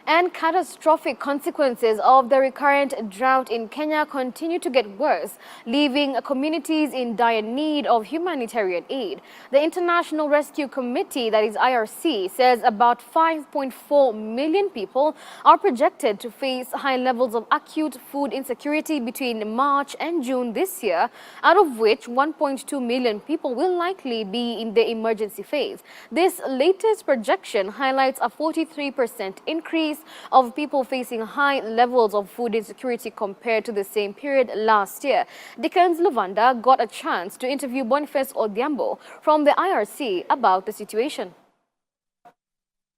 And catastrophic consequences of the recurrent drought in Kenya continue to get worse, leaving communities in dire need of humanitarian aid. The International Rescue Committee, that is IRC, says about 5.4 million people are projected to face high levels of acute food insecurity between March and June this year, out of which 1.2 million people will likely be in the emergency phase. This latest projection highlights a 43% increase of people facing high levels of food insecurity compared to the same period last year. Dickens Luvanda got a chance to interview Boniface Odhiambo from the IRC about the situation.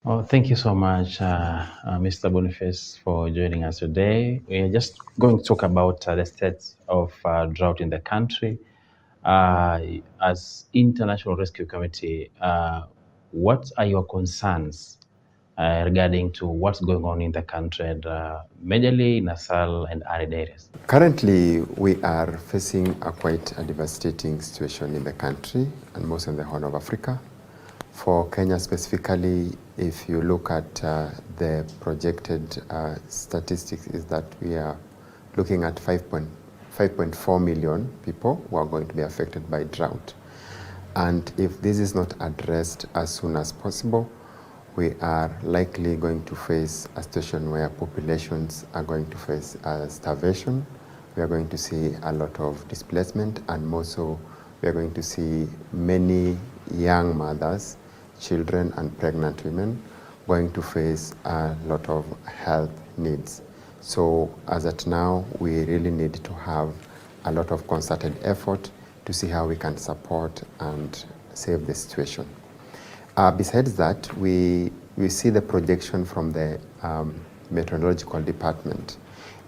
Well, thank you so much, Mr. Boniface, for joining us today. We're just going to talk about the state of drought in the country. As International Rescue Committee, what are your concerns regarding to what's going on in the country, and majorly in Assal and arid areas? Currently, we are facing quite a devastating situation in the country and most in the Horn of Africa. For Kenya specifically, if you look at the projected statistics, is that we are looking at 5.4 million people who are going to be affected by drought. And if this is not addressed as soon as possible, we are likely going to face a situation where populations are going to face starvation. We are going to see a lot of displacement, and more so, we are going to see many young mothers, children and pregnant women going to face a lot of health needs. So as at now, we really need to have a lot of concerted effort to see how we can support and save the situation. Besides that, we see the projection from the meteorological department.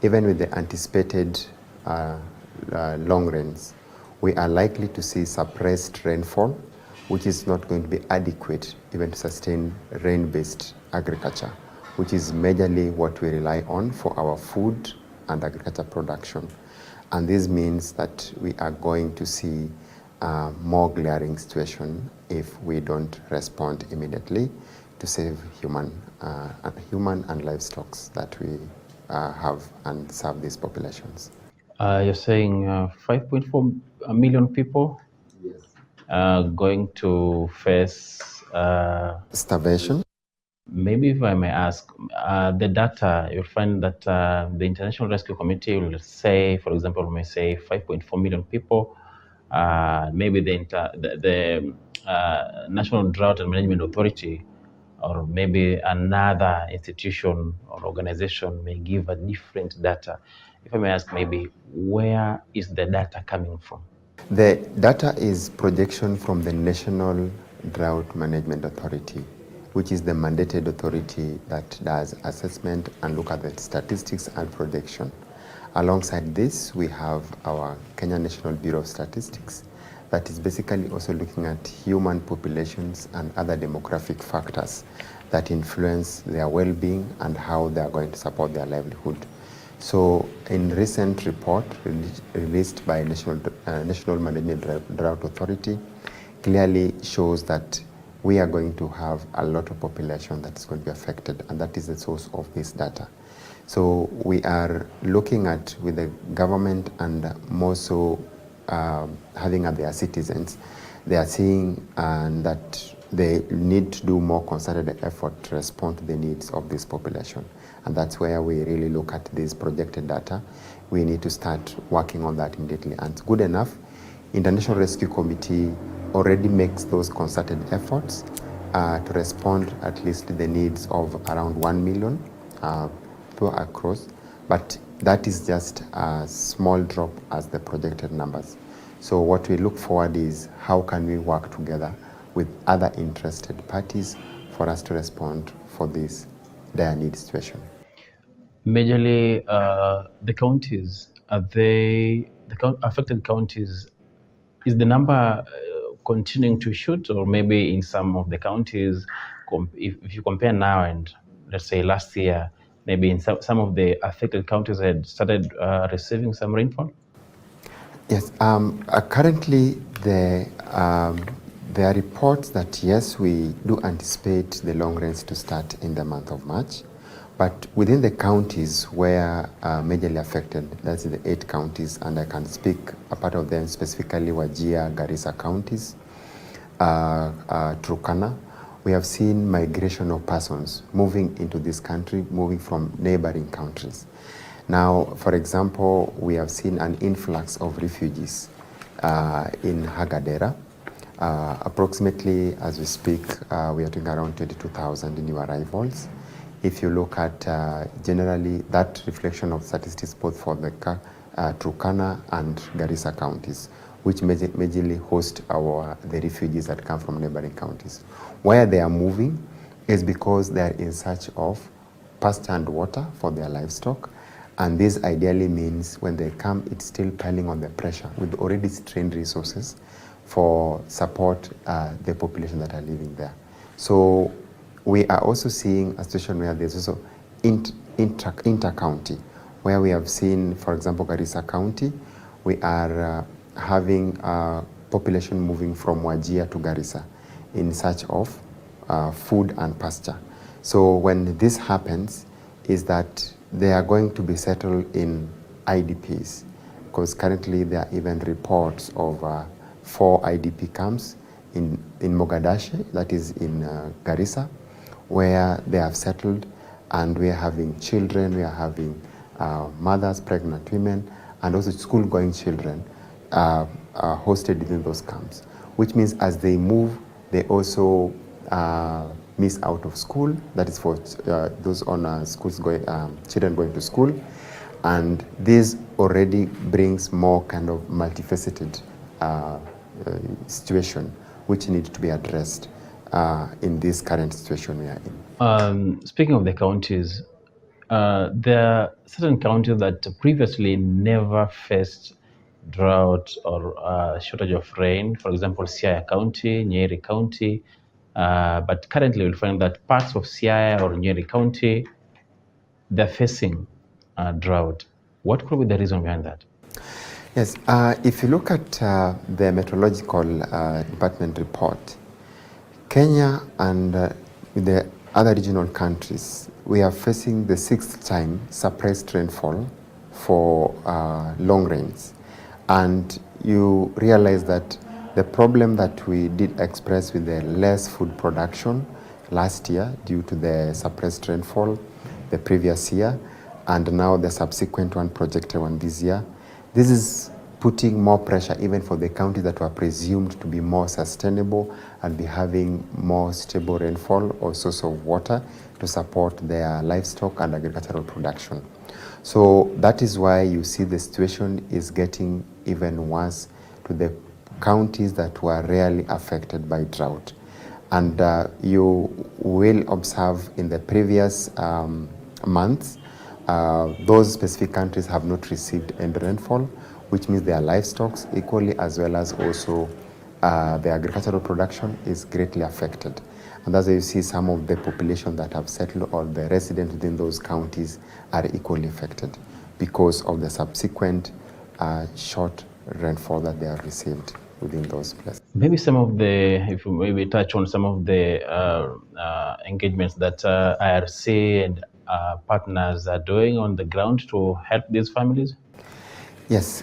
Even with the anticipated long rains, we are likely to see suppressed rainfall, which is not going to be adequate even to sustain rain-based agriculture, which is majorly what we rely on for our food and agriculture production. And this means that we are going to see a more glaring situation if we don't respond immediately to save human and livestock that we have and serve these populations. You're saying 5.4 million people going to face starvation. Maybe if I may ask, the data, you'll find that the International Rescue Committee will say, for example, may say 5.4 million people. Maybe the National Drought and Management Authority, or maybe another institution or organization may give a different data. If I may ask, maybe where is the data coming from? The data is projection from the National Drought Management Authority, which is the mandated authority that does assessment and look at the statistics and projection. Alongside this, we have our Kenya National Bureau of Statistics that is basically also looking at human populations and other demographic factors that influence their well-being and how they are going to support their livelihood. So in recent report released by National Management Drought Authority clearly shows that we are going to have a lot of population that is going to be affected, and that is the source of this data. So we are looking at, with the government and more so having at their citizens, they are seeing that they need to do more concerted effort to respond to the needs of this population. And that's where we really look at this projected data. We need to start working on that immediately. And it's good enough, International Rescue Committee already makes those concerted efforts to respond at least to the needs of around 1 million people across. But that is just a small drop as the projected numbers. So what we look forward is how can we work together with other interested parties for us to respond for this dire need situation. Majorly, the counties, are they, the affected counties, is the number continuing to shoot, or maybe in some of the counties, if you compare now and let's say last year, maybe in some of the affected counties had started receiving some rainfall? Yes, currently there are reports that yes, we do anticipate the long rains to start in the month of March, But within the counties where majorly affected, that's the 8 counties, and I can speak a part of them, specifically Wajir, Garissa counties, Turkana, we have seen migration of persons moving into this country, moving from neighboring countries. Now, for example, we have seen an influx of refugees in Hagadera. Approximately, as we speak, we are talking around 22,000 new arrivals. If you look at generally that reflection of statistics both for the Turkana and Garissa counties, which majorly host the refugees that come from neighboring counties. Where they are moving is because they are in search of pasture and water for their livestock. And this ideally means when they come, it's still piling on the pressure with already strained resources for support the population that are living there. So we are also seeing a situation where there's also inter-county, where we have seen, for example, Garissa County, we are having a population moving from Wajir to Garissa in search of food and pasture. So when this happens, is that they are going to be settled in IDPs, because currently there are even reports of 4 IDP camps in Mogadishu, that is in Garissa, where they have settled, and we are having children, we are having mothers, pregnant women, and also school-going children hosted within those camps, which means as they move, they also miss out of school. That is for those on children going to school, and this already brings more kind of multifaceted situation, which need to be addressed in this current situation we are in. Speaking of the counties, there are certain counties that previously never faced drought or shortage of rain. For example, Siaya County, Nyeri County. But currently we'll find that parts of Siaya or Nyeri County, they're facing drought. What could be the reason behind that? Yes, if you look at the meteorological department report, Kenya and the other regional countries, we are facing the 6th time suppressed rainfall for long rains. And you realize that the problem that we did express with the less food production last year due to the suppressed rainfall the previous year, and now the subsequent one, projected one this year, this is putting more pressure even for the counties that were presumed to be more sustainable and be having more stable rainfall or source of water to support their livestock and agricultural production. So that is why you see the situation is getting even worse to the counties that were rarely affected by drought. And you will observe in the previous months, those specific countries have not received any rainfall, which means their livestock equally, as well as also the agricultural production is greatly affected. And that's why you see some of the population that have settled or the residents within those counties are equally affected because of the subsequent short rainfall that they have received within those places. Maybe some of the, if you maybe touch on some of the engagements that IRC and partners are doing on the ground to help these families? Yes,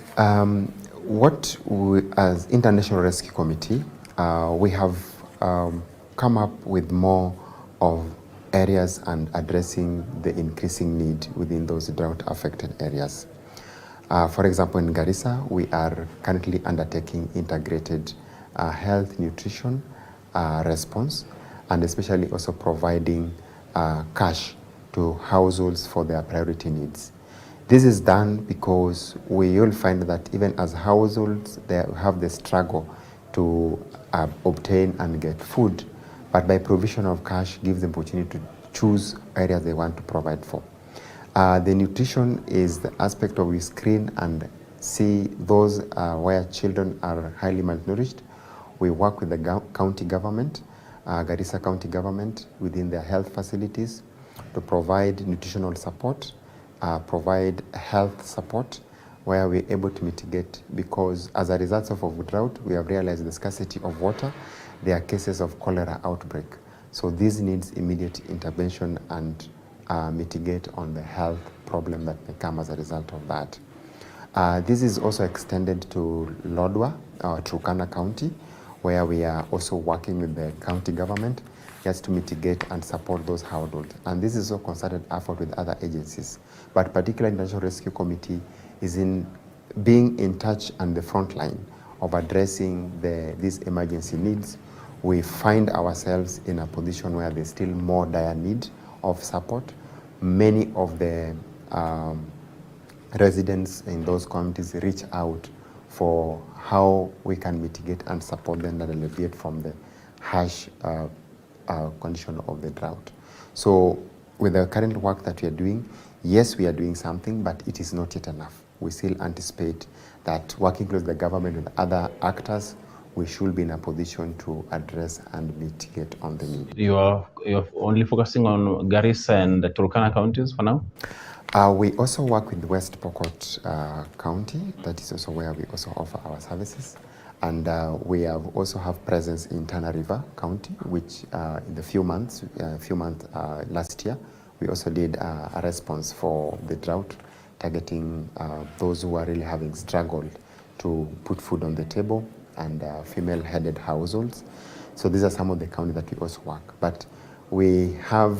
what we, as International Rescue Committee, we have come up with more of areas and addressing the increasing need within those drought-affected areas. For example, in Garissa, we are currently undertaking integrated health, nutrition response, and especially also providing cash to households for their priority needs. This is done because we will find that even as households, they have the struggle to obtain and get food, but by provision of cash gives them opportunity to choose areas they want to provide for. The nutrition is the aspect of we screen and see those where children are highly malnourished. We work with the county government, Garissa County government, within their health facilities to provide nutritional support, provide health support, where we're able to mitigate, because as a result of drought, we have realized the scarcity of water. There are cases of cholera outbreak. So this needs immediate intervention and mitigate on the health problem that may come as a result of that. This is also extended to Lodwar, Turkana County, where we are also working with the county government just to mitigate and support those households. And this is a concerted effort with other agencies. But particularly International Rescue Committee is being in touch on the front line of addressing these emergency needs. We find ourselves in a position where there's still more dire need of support. Many of the residents in those communities reach out for how we can mitigate and support them and alleviate from the harsh condition of the drought. So with the current work that we are doing, yes, we are doing something, but it is not yet enough. We still anticipate that working with the government and other actors, we should be in a position to address and mitigate on the need. You're only focusing on Garissa and the Turkana counties for now? We also work with West Pokot County. That is also where we also offer our services. And we have also have presence in Tana River County, which in the few months last year, we also did a response for the drought, targeting those who are really having struggled to put food on the table and female-headed households. So these are some of the counties that we also work. But we have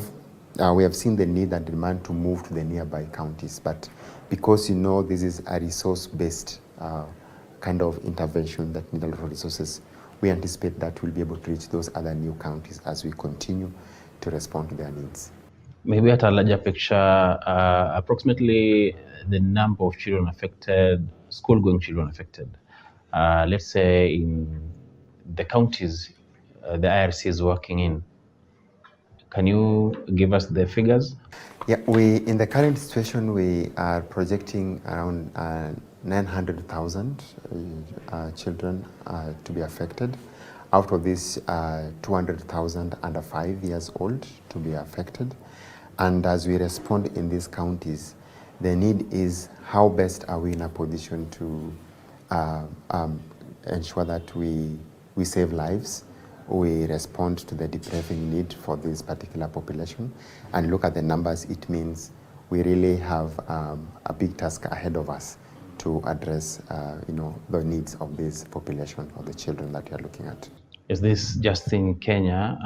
seen the need and demand to move to the nearby counties. But because this is a resource-based kind of intervention that need a lot of resources, we anticipate that we'll be able to reach those other new counties as we continue to respond to their needs. Maybe at a larger picture, approximately the number of children affected, school-going children affected, let's say in the counties the IRC is working in. Can you give us the figures? Yeah, in the current situation, we are projecting around 900,000 children to be affected. Out of this, 200,000 under 5 years old to be affected. And as we respond in these counties, the need is how best are we in a position to ensure that we save lives, we respond to the depressing need for this particular population, and look at the numbers. It means we really have a big task ahead of us to address the needs of this population, of the children that we are looking at. Is this just in Kenya?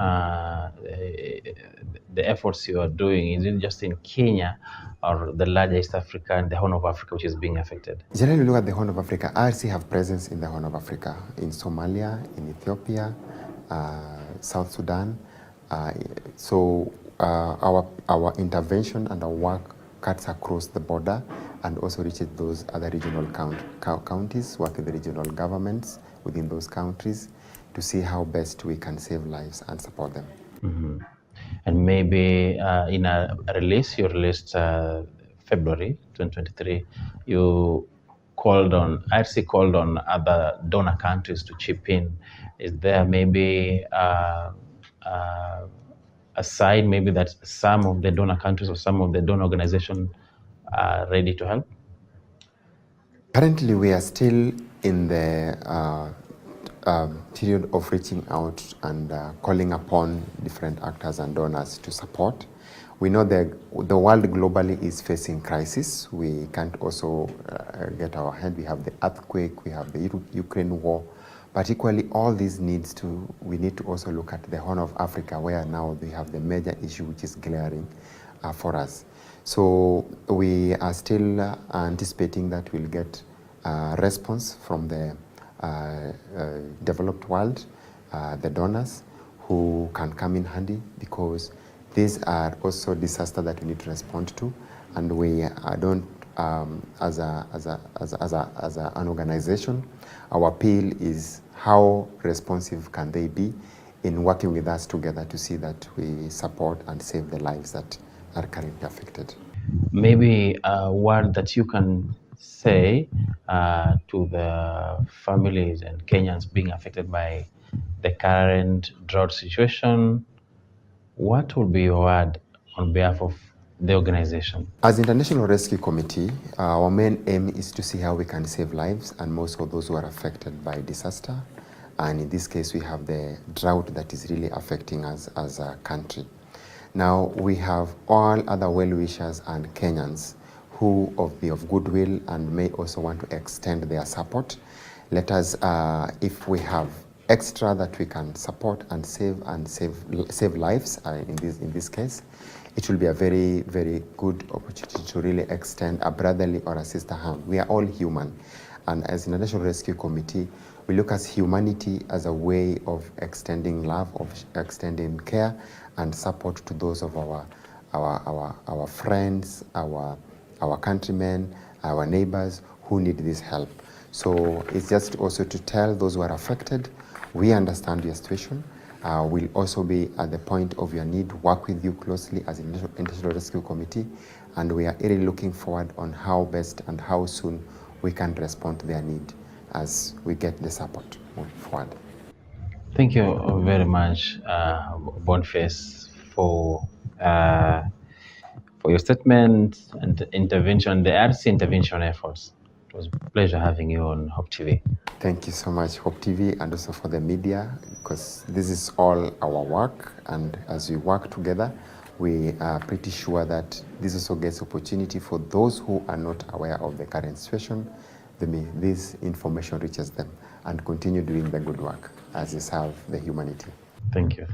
The efforts you are doing, is it just in Kenya or the larger East Africa and the Horn of Africa which is being affected? Generally, look at the Horn of Africa. IRC have presence in the Horn of Africa, in Somalia, in Ethiopia, South Sudan. So our intervention and our work cuts across the border and also reaches those other regional counties, work with the regional governments within those countries to see how best we can save lives and support them. Mm-hmm. And maybe in a release, you released February 2023, IRC called on other donor countries to chip in. Is there maybe a sign maybe that some of the donor countries or some of the donor organizations are ready to help? Currently, we are still in the period of reaching out and calling upon different actors and donors to support. We know that the world globally is facing crisis. We can't also get our head. We have the earthquake, we have the Ukraine war, but equally all these we need to also look at the Horn of Africa, where now they have the major issue which is glaring for us. So we are still anticipating that we'll get a response from the developed world, the donors who can come in handy, because these are also disasters that we need to respond to, and we don't, as an organization, our appeal is how responsive can they be in working with us together to see that we support and save the lives that are currently affected. Maybe a word that you can say to the families and Kenyans being affected by the current drought situation. What would be your word on behalf of the organization? As International Rescue Committee, our main aim is to see how we can save lives, and most of those who are affected by disaster. And in this case, we have the drought that is really affecting us as a country. Now, we have all other well-wishers and Kenyans who be of goodwill and may also want to extend their support. Let us, if we have extra that we can support and save lives in this case, it will be a very, very good opportunity to really extend a brotherly or a sister hand. We are all human. And as International Rescue Committee, we look at humanity as a way of extending love, of extending care and support to those of our friends, our countrymen, our neighbors who need this help. So it's just also to tell those who are affected, we understand your situation. We'll also be at the point of your need, work with you closely as International Rescue Committee, and we are really looking forward on how best and how soon we can respond to their need as we get the support moving forward. Thank you very much, Boniface, for your statement and intervention, the RC intervention efforts. It was a pleasure having you on Hope TV. Thank you so much, Hope TV, and also for the media, because this is all our work, and as we work together, we are pretty sure that this also gets opportunity for those who are not aware of the current situation. This information reaches them and continue doing the good work as you serve the humanity. Thank you.